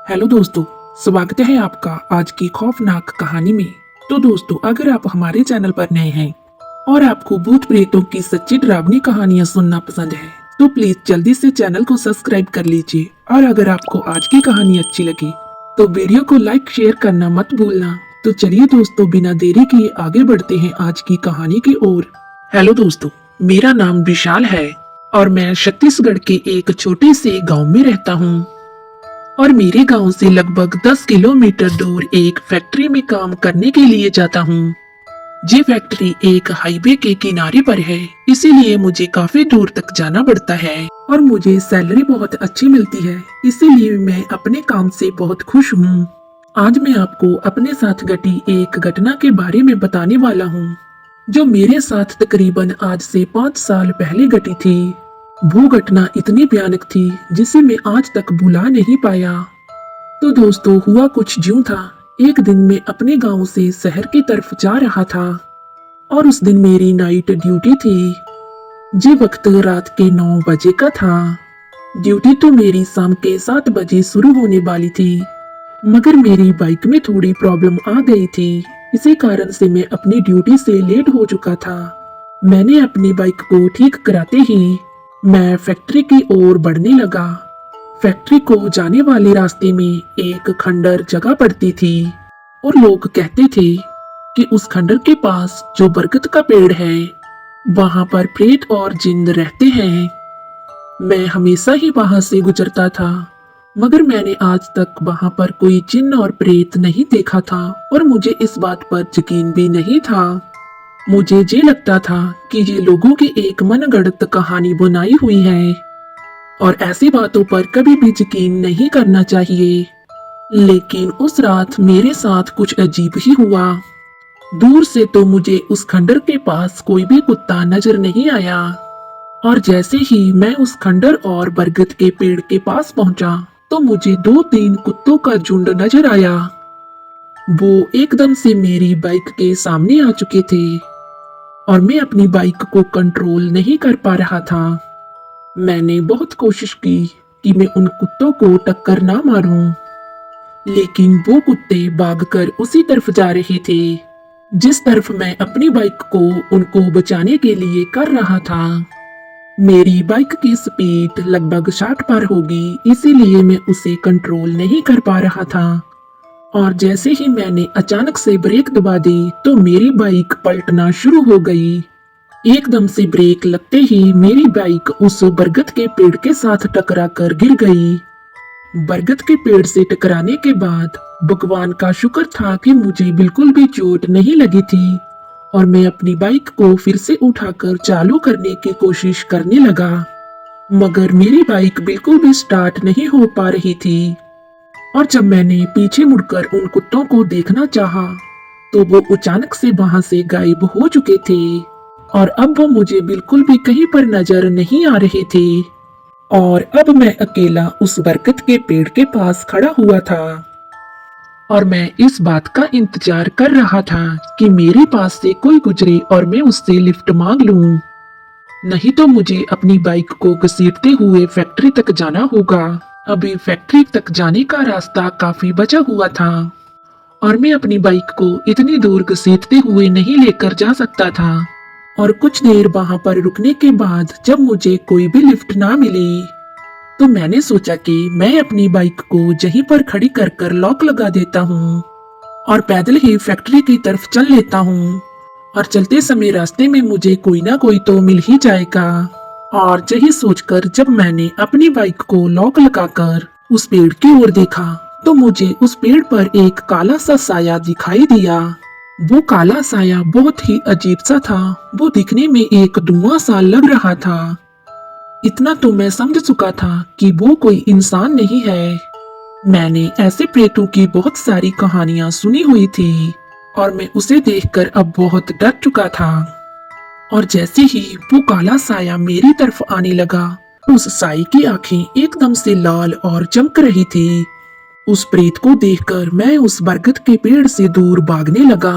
Hello दोस्तों, स्वागत है आपका आज की खौफनाक कहानी में। तो दोस्तों, अगर आप हमारे चैनल पर नए हैं और आपको भूत प्रेतों की सच्ची डरावनी कहानियां सुनना पसंद है तो प्लीज जल्दी से चैनल को सब्सक्राइब कर लीजिए। और अगर आपको आज की कहानी अच्छी लगी तो वीडियो को लाइक शेयर करना मत भूलना। तो चलिए दोस्तों, बिना देरी किए आगे बढ़ते हैं आज की कहानी की ओर। हेलो दोस्तों, मेरा नाम विशाल है और मैं छत्तीसगढ़ के एक छोटे से गाँव में रहता हूँ। और मेरे गांव से लगभग 10 किलोमीटर दूर एक फैक्ट्री में काम करने के लिए जाता हूँ। ये फैक्ट्री एक हाईवे के किनारे पर है, इसीलिए मुझे काफी दूर तक जाना पड़ता है और मुझे सैलरी बहुत अच्छी मिलती है, इसीलिए मैं अपने काम से बहुत खुश हूँ। आज मैं आपको अपने साथ घटी एक घटना के बारे में बताने वाला हूँ, जो मेरे साथ तकरीबन आज से 5 साल पहले घटी थी। वो घटना इतनी भयानक थी जिसे मैं आज तक भुला नहीं पाया। तो दोस्तों, हुआ कुछ यूं था। एक दिन मैं अपने गांव से शहर की तरफ जा रहा था और उस दिन मेरी नाइट ड्यूटी थी। जी वक्त रात के 9 बजे का था। ड्यूटी तो मेरी शाम के 7 बजे शुरू होने वाली थी, मगर मेरी बाइक में थोड़ी प्रॉब्लम आ गई थी। इसी कारण से मैं अपनी ड्यूटी से लेट हो चुका था। मैंने अपनी बाइक को ठीक कराते ही मैं फैक्ट्री की ओर बढ़ने लगा। फैक्ट्री को जाने वाले रास्ते में एक खंडर जगह पड़ती थी और लोग कहते थे कि उस खंडर के पास जो बरगद का पेड़ है वहां पर प्रेत और जिन्न रहते हैं। मैं हमेशा ही वहां से गुजरता था, मगर मैंने आज तक वहां पर कोई जिन्न और प्रेत नहीं देखा था और मुझे इस बात पर यकीन भी नहीं था। मुझे ये लगता था कि ये लोगों की एक मनगढ़ंत कहानी बनाई हुई है और ऐसी बातों पर कभी भी यकीन नहीं करना चाहिए। लेकिन उस रात मेरे साथ कुछ अजीब ही हुआ। दूर से तो मुझे उस खंडर के पास कोई भी कुत्ता नजर नहीं आया, और जैसे ही मैं उस खंडर और बरगद के पेड़ के पास पहुंचा तो मुझे 2-3 कुत्तों का झुंड नजर आया। वो एकदम से मेरी बाइक के सामने आ चुके थे और मैं अपनी बाइक को कंट्रोल नहीं कर पा रहा था। मैंने बहुत कोशिश की कि मैं उन कुत्तों को टक्कर ना मारूं, लेकिन वो कुत्ते भागकर उसी तरफ जा रहे थे जिस तरफ मैं अपनी बाइक को उनको बचाने के लिए कर रहा था। मेरी बाइक की स्पीड लगभग 60 पर होगी, इसीलिए मैं उसे कंट्रोल नहीं कर पा रहा था। और जैसे ही मैंने अचानक से ब्रेक दबा दी तो मेरी बाइक पलटना शुरू हो गई। एकदम से ब्रेक लगते ही मेरी बाइक उस बरगद के पेड़ के साथ टकरा कर गिर गई। बरगद के पेड़ से टकराने के बाद भगवान का शुक्र था कि मुझे बिल्कुल भी चोट नहीं लगी थी और मैं अपनी बाइक को फिर से उठाकर चालू करने की कोशिश करने लगा, मगर मेरी बाइक बिल्कुल भी स्टार्ट नहीं हो पा रही थी। और जब मैंने पीछे मुड़कर उन कुत्तों को देखना चाहा तो वो अचानक से वहां से गायब हो चुके थे और अब वो मुझे बिल्कुल भी कहीं पर नजर नहीं आ रहे थे। और अब मैं अकेला उस बरगद के पेड़ के पास खड़ा हुआ था और मैं इस बात का इंतजार कर रहा था कि मेरे पास से कोई गुजरे और मैं उससे लिफ्ट मांग लूं। नहीं तो मुझे अपनी बाइक को घसीटते हुए फैक्ट्री तक जाना होगा। अभी फैक्ट्री तक जाने का रास्ता काफी बचा हुआ था और मैं अपनी बाइक को इतनी दूर घसीटते हुए नहीं लेकर जा सकता था। और कुछ देर वहां पर रुकने के बाद जब मुझे कोई भी लिफ्ट ना मिली तो मैंने सोचा कि मैं अपनी बाइक को यहीं पर खड़ी कर लॉक लगा देता हूँ और पैदल ही फैक्ट्री की तरफ चल लेता हूँ। और चलते समय रास्ते में मुझे कोई ना कोई तो मिल ही जाएगा। और यही सोचकर जब मैंने अपनी बाइक को लॉक लगाकर उस पेड़ की ओर देखा तो मुझे उस पेड़ पर एक काला सा साया दिखाई दिया। वो काला साया बहुत ही अजीब सा था। वो दिखने में एक धुआं सा लग रहा था। इतना तो मैं समझ चुका था कि वो कोई इंसान नहीं है। मैंने ऐसे प्रेतों की बहुत सारी कहानियां सुनी हुई थी और मैं उसे देखकर अब बहुत डर चुका था। और जैसे ही वो काला साया मेरी तरफ आने लगा, उस साई की आंखें एकदम से लाल और चमक रही थी। उस प्रेत को देखकर मैं उस बरगद के पेड़ से दूर भागने लगा।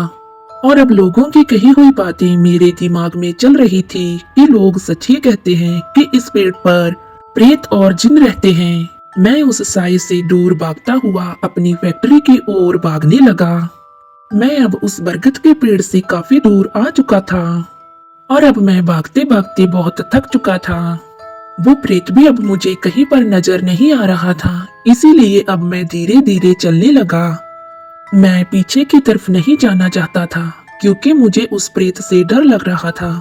और अब लोगों की कही हुई बातें मेरे दिमाग में चल रही थी कि लोग सच ही कहते हैं कि इस पेड़ पर प्रेत और जिन्न रहते हैं। मैं उस साए से दूर भागता हुआ अपनी फैक्ट्री की ओर भागने लगा। मैं अब उस बरगद के पेड़ से काफी दूर आ चुका था और अब मैं भागते भागते बहुत थक चुका था। वो प्रेत भी अब मुझे कहीं पर नजर नहीं आ रहा था, इसीलिए अब मैं धीरे धीरे चलने लगा। मैं पीछे की तरफ नहीं जाना चाहता था क्योंकि मुझे उस प्रेत से डर लग रहा था।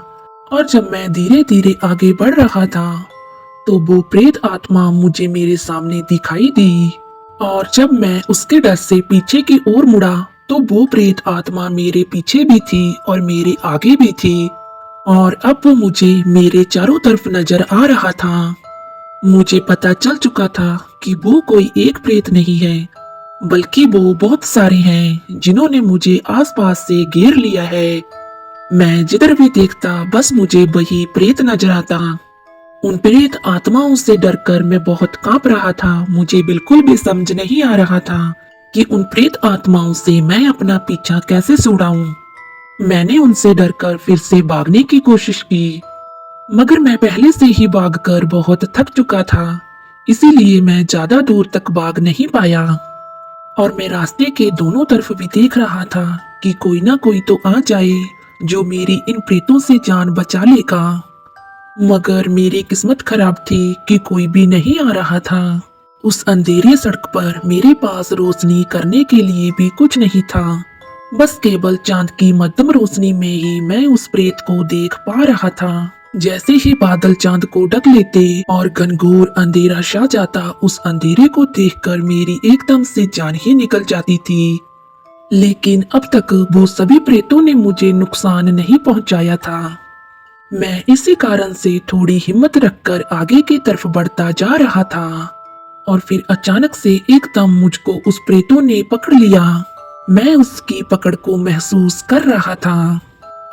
और जब मैं धीरे धीरे आगे बढ़ रहा था तो वो प्रेत आत्मा मुझे मेरे सामने दिखाई दी। और जब मैं उसके डर से पीछे की ओर मुड़ा तो वो प्रेत आत्मा मेरे पीछे भी थी और मेरे आगे भी थी। और अब वो मुझे मेरे चारों तरफ नजर आ रहा था। मुझे पता चल चुका था कि वो कोई एक प्रेत नहीं है, बल्कि वो बहुत सारे हैं जिन्होंने मुझे आसपास से घेर लिया है। मैं जिधर भी देखता बस मुझे वही प्रेत नजर आता। उन प्रेत आत्माओं से डरकर मैं बहुत कांप रहा था। मुझे बिल्कुल भी समझ नहीं आ रहा था कि उन प्रेत आत्माओं से मैं अपना पीछा कैसे छुड़ाऊं। मैंने उनसे डरकर फिर से भागने की कोशिश की, मगर मैं पहले से ही भागकर बहुत थक चुका था, इसीलिए मैं ज्यादा दूर तक भाग नहीं पाया। और मैं रास्ते के दोनों तरफ भी देख रहा था कि कोई ना कोई तो आ जाए जो मेरी इन प्रेतों से जान बचा लेगा। मगर मेरी किस्मत खराब थी कि कोई भी नहीं आ रहा था। उस अंधेरी सड़क पर मेरे पास रोशनी करने के लिए भी कुछ नहीं था। बस केवल चांद की मध्यम रोशनी में ही मैं उस प्रेत को देख पा रहा था। जैसे ही बादल चांद को ढक लेते और घनघोर अंधेरा छा जाता, उस अंधेरे को देखकर मेरी एकदम से जान ही निकल जाती थी। लेकिन अब तक वो सभी प्रेतों ने मुझे नुकसान नहीं पहुंचाया था। मैं इसी कारण से थोड़ी हिम्मत रखकर आगे की तरफ बढ़ता जा रहा था और फिर अचानक से एकदम मुझको उस प्रेतों ने पकड़ लिया। मैं उसकी पकड़ को महसूस कर रहा था।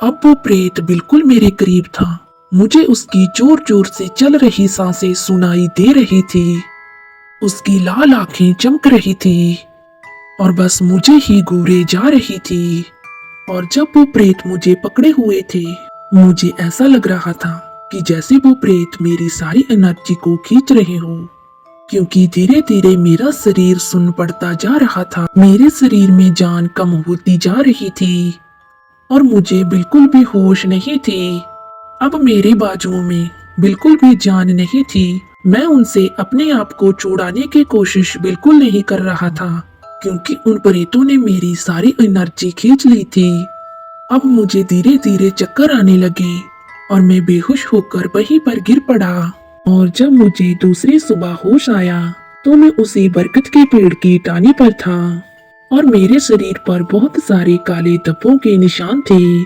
अब वो प्रेत बिल्कुल मेरे करीब था। मुझे उसकी जोर जोर से चल रही सांसें सुनाई दे रही थी। उसकी लाल आंखें चमक रही थी और बस मुझे ही घूरे जा रही थी। और जब वो प्रेत मुझे पकड़े हुए थे, मुझे ऐसा लग रहा था कि जैसे वो प्रेत मेरी सारी एनर्जी को खींच रहे हो, क्योंकि धीरे धीरे मेरा शरीर सुन्न पड़ता जा रहा था। मेरे शरीर में जान कम होती जा रही थी और मुझे बिल्कुल भी होश नहीं थी। अब मेरे बाजुओं में बिल्कुल भी जान नहीं थी। मैं उनसे अपने आप को छुड़ाने की कोशिश बिल्कुल नहीं कर रहा था, क्योंकि उन प्रेतों ने मेरी सारी एनर्जी खींच ली थी। अब मुझे धीरे धीरे चक्कर आने लगे और मैं बेहोश होकर वहीं पर गिर पड़ा। और जब मुझे दूसरी सुबह होश आया तो मैं उसी बरगद के पेड़ की टानी पर था और मेरे शरीर पर बहुत सारे काले धब्बों के निशान थे।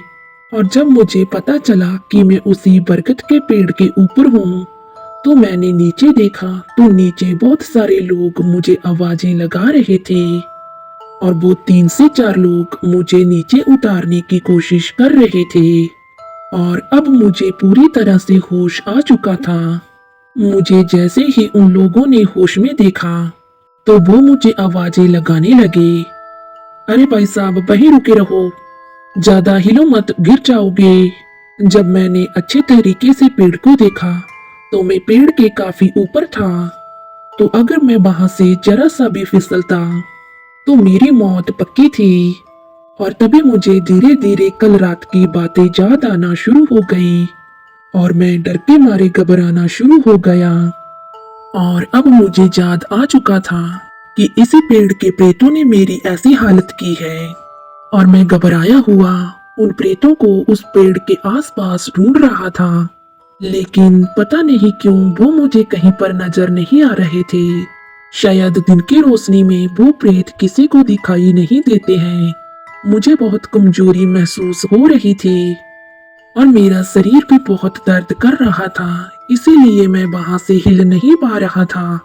और जब मुझे पता चला कि मैं उसी बरगद के पेड़ के ऊपर हूँ तो मैंने नीचे देखा तो नीचे बहुत सारे लोग मुझे आवाजें लगा रहे थे और वो 3 से 4 लोग मुझे नीचे उतारने की कोशिश कर रहे थे। और अब मुझे पूरी तरह से होश आ चुका था। मुझे जैसे ही उन लोगों ने होश में देखा तो वो मुझे आवाजें लगाने लगे, अरे भाई साहब वहीं रुके रहो, ज्यादा हिलो मत, गिर जाओगे। जब मैंने अच्छे तरीके से पेड़ को देखा तो मैं पेड़ के काफी ऊपर था, तो अगर मैं वहां से जरा सा भी फिसलता तो मेरी मौत पक्की थी। और तभी मुझे धीरे धीरे कल रात की बातें याद आना शुरू हो गई और मैं डर के मारे घबराना शुरू हो गया। और अब मुझे याद आ चुका था कि इसी पेड़ के प्रेतों ने मेरी ऐसी हालत की है। और मैं घबराया हुआ उन प्रेतों को उस पेड़ के आसपास ढूंढ रहा था, लेकिन पता नहीं क्यों वो मुझे कहीं पर नजर नहीं आ रहे थे। शायद दिन की रोशनी में वो प्रेत किसी को दिखाई नहीं देते हैं। मुझे बहुत कमजोरी महसूस हो रही थी और मेरा शरीर भी बहुत दर्द कर रहा था, इसीलिए मैं वहां से हिल नहीं पा रहा था।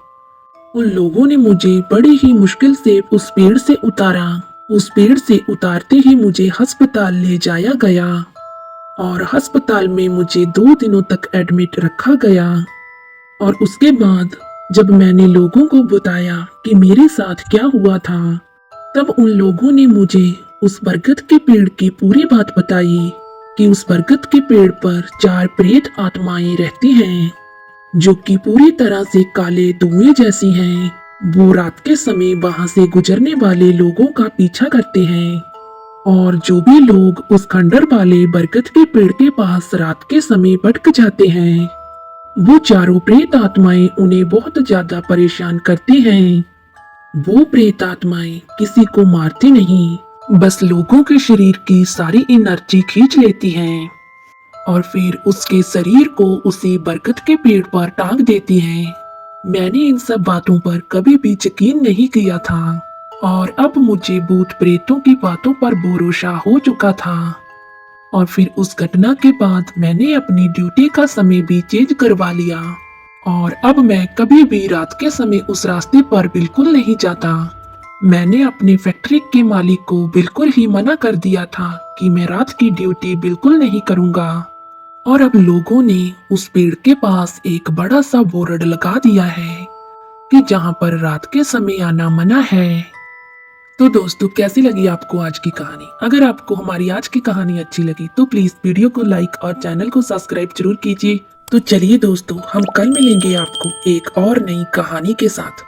उन लोगों ने मुझे बड़ी ही मुश्किल से उस पेड़ से उतारा। उस पेड़ से उतारते ही मुझे अस्पताल ले जाया गया और अस्पताल में मुझे 2 दिनों तक एडमिट रखा गया। और उसके बाद जब मैंने लोगों को बताया कि मेरे साथ क्या हुआ था, तब उन लोगों ने मुझे उस बरगद के पेड़ की पूरी बात बताई कि उस बरगद के पेड़ पर 4 प्रेत आत्माएं रहती हैं। जो कि पूरी तरह से काले धुएं जैसी हैं। वो रात के समय वहां से गुजरने वाले लोगों का पीछा करते हैं और जो भी लोग उस खंडर वाले बरगद के पेड़ के पास रात के समय भटक जाते हैं, वो चारों प्रेत आत्माएं उन्हें बहुत ज्यादा परेशान करती हैं। वो प्रेत आत्माएं किसी को मारती नहीं, बस लोगों के शरीर की सारी एनर्जी खींच लेती हैं और फिर उसके शरीर को उसी बरगद के पेड़ पर टांग देती हैं। मैंने इन सब बातों पर कभी भी यकीन नहीं किया था और अब मुझे भूत प्रेतों की बातों पर भरोसा हो चुका था। और फिर उस घटना के बाद मैंने अपनी ड्यूटी का समय भी चेंज करवा लिया और अब मैं कभी भी रात के समय उस रास्ते पर बिल्कुल नहीं जाता। मैंने अपने फैक्ट्री के मालिक को बिल्कुल ही मना कर दिया था कि मैं रात की ड्यूटी बिल्कुल नहीं करूंगा। और अब लोगों ने उस पेड़ के पास एक बड़ा सा बोर्ड लगा दिया है कि जहां पर रात के समय आना मना है। तो दोस्तों, कैसी लगी आपको आज की कहानी? अगर आपको हमारी आज की कहानी अच्छी लगी तो प्लीज वीडियो को लाइक और चैनल को सब्सक्राइब जरूर कीजिए। तो चलिए दोस्तों, हम कल मिलेंगे आपको एक और नई कहानी के साथ।